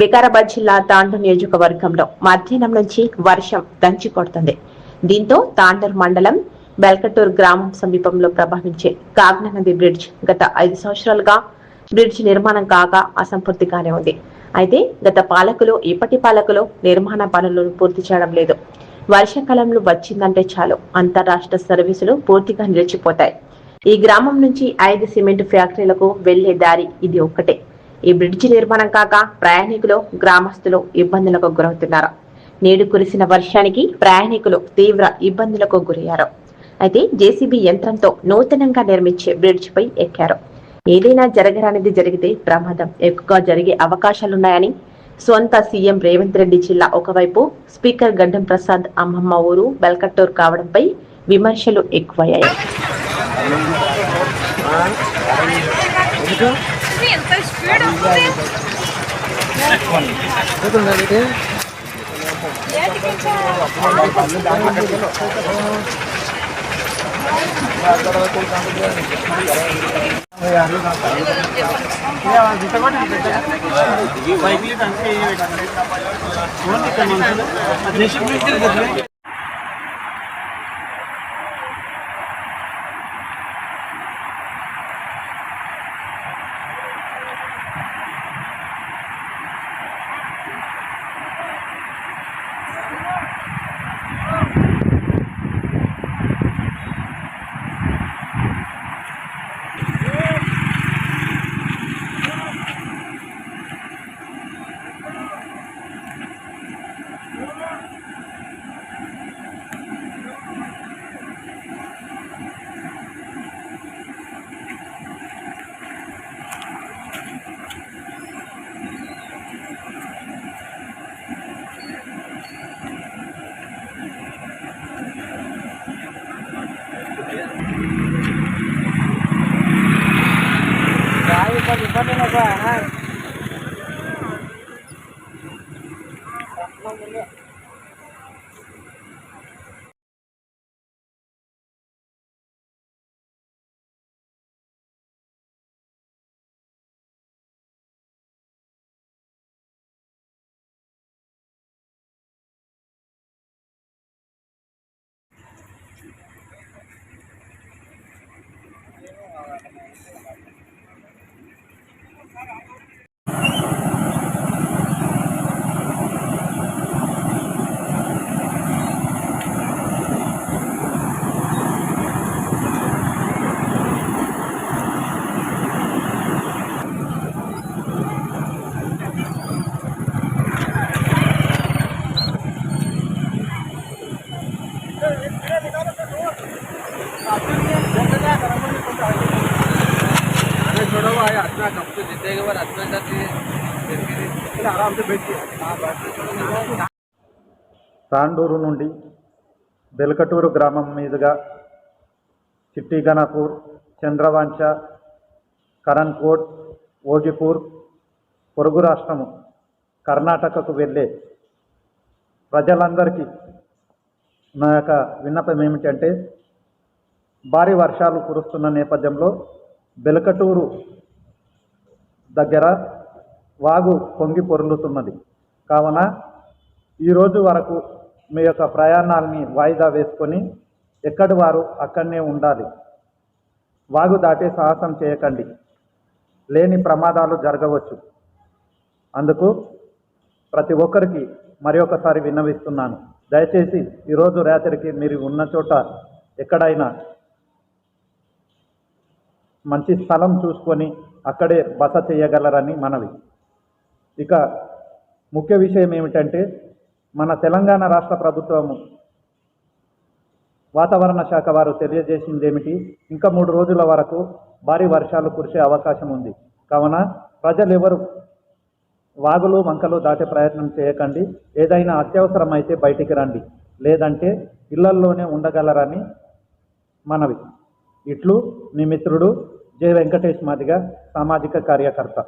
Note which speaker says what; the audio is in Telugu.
Speaker 1: వికారాబాద్ జిల్లా తాండూరు నియోజకవర్గంలో మధ్యాహ్నం నుంచి వర్షం దంచి కొడుతుంది. దీంతో తాండూరు మండలం బెల్కటూరు గ్రామం సమీపంలో ప్రవహించే కాగ్నా నది బ్రిడ్జ్ గత 5 సంవత్సరాలుగా బ్రిడ్జ్ నిర్మాణం కాగా అసంపూర్తిగానే ఉంది. అయితే గత పాలకులు ఇప్పటి పాలకులు నిర్మాణ పనులను పూర్తి చేయడం లేదు. వర్షాకాలంలో వచ్చిందంటే చాలు అంతర్రాష్ట్ర సర్వీసులు పూర్తిగా నిలిచిపోతాయి. ఈ గ్రామం నుంచి 5 సిమెంట్ ఫ్యాక్టరీలకు వెళ్లే దారి ఇది ఒక్కటే. ఈ బ్రిడ్జి నిర్మాణం కాక ప్రయాణికులు గ్రామస్తులు ఇబ్బందులకు గురవుతున్నారు. నేడు కురిసిన వర్షానికి ప్రయాణికులు తీవ్ర ఇబ్బందులకు గురయ్యారు. అయితే జేసీబీ యంత్రంతో నూతనంగా నిర్మించే బ్రిడ్జ్ పై ఎక్కారు. ఏదైనా జరగరానిది జరిగితే ప్రమాదం ఎక్కువగా జరిగే అవకాశాలున్నాయని సొంత సీఎం రేవంత్ రెడ్డి జిల్లా ఒకవైపు, స్పీకర్ గడ్డం ప్రసాద్ అమ్మమ్మ ఊరు బెల్కట్టూరు కావడంపై విమర్శలు ఎక్కువయ్యాయి.
Speaker 2: తాండూరు నుండి బెల్కటూరు గ్రామం మీదుగా చిట్టిగణపూర్, చంద్రవంచ, కరణ్కోట్, ఓగిపూర్, పొరుగు రాష్ట్రము కర్ణాటకకు వెళ్ళే ప్రజలందరికీ నా యొక్క విన్నపం ఏమిటంటే, భారీ వర్షాలు కురుస్తున్న నేపథ్యంలో బెల్కటూరు దగ్గర వాగు పొంగి పొర్లుతున్నది. కావున ఈరోజు వరకు మీ యొక్క ప్రయాణాలని వాయిదా వేసుకొని ఎక్కడి వారు అక్కడనే ఉండాలి. వాగు దాటే సాహసం చేయకండి, లేని ప్రమాదాలు జరగవచ్చు. అందుకు ప్రతి ఒక్కరికి మరి ఒకసారి విన్నవిస్తున్నాను. దయచేసి ఈరోజు రాత్రికి మీరు ఉన్న చోట ఎక్కడైనా మంచి స్థలం చూసుకొని అక్కడే బస చేయగలరని మనవి. ఇక ముఖ్య విషయం ఏమిటంటే, మన తెలంగాణ రాష్ట్ర ప్రభుత్వము వాతావరణ శాఖ వారు తెలియజేసింది ఏమిటి, ఇంకా 3 రోజుల వరకు భారీ వర్షాలు కురిసే అవకాశం ఉంది. కావున ప్రజలు ఎవరు వాగులు వంకలు దాటే ప్రయత్నం చేయకండి. ఏదైనా అత్యవసరం అయితే బయటికి రండి, లేదంటే ఇళ్లల్లోనే ఉండగలరని మనవి. ఇట్లు మీ మిత్రుడు జె వెంకటేష్ మాదిగ, సామాజిక కార్యకర్త.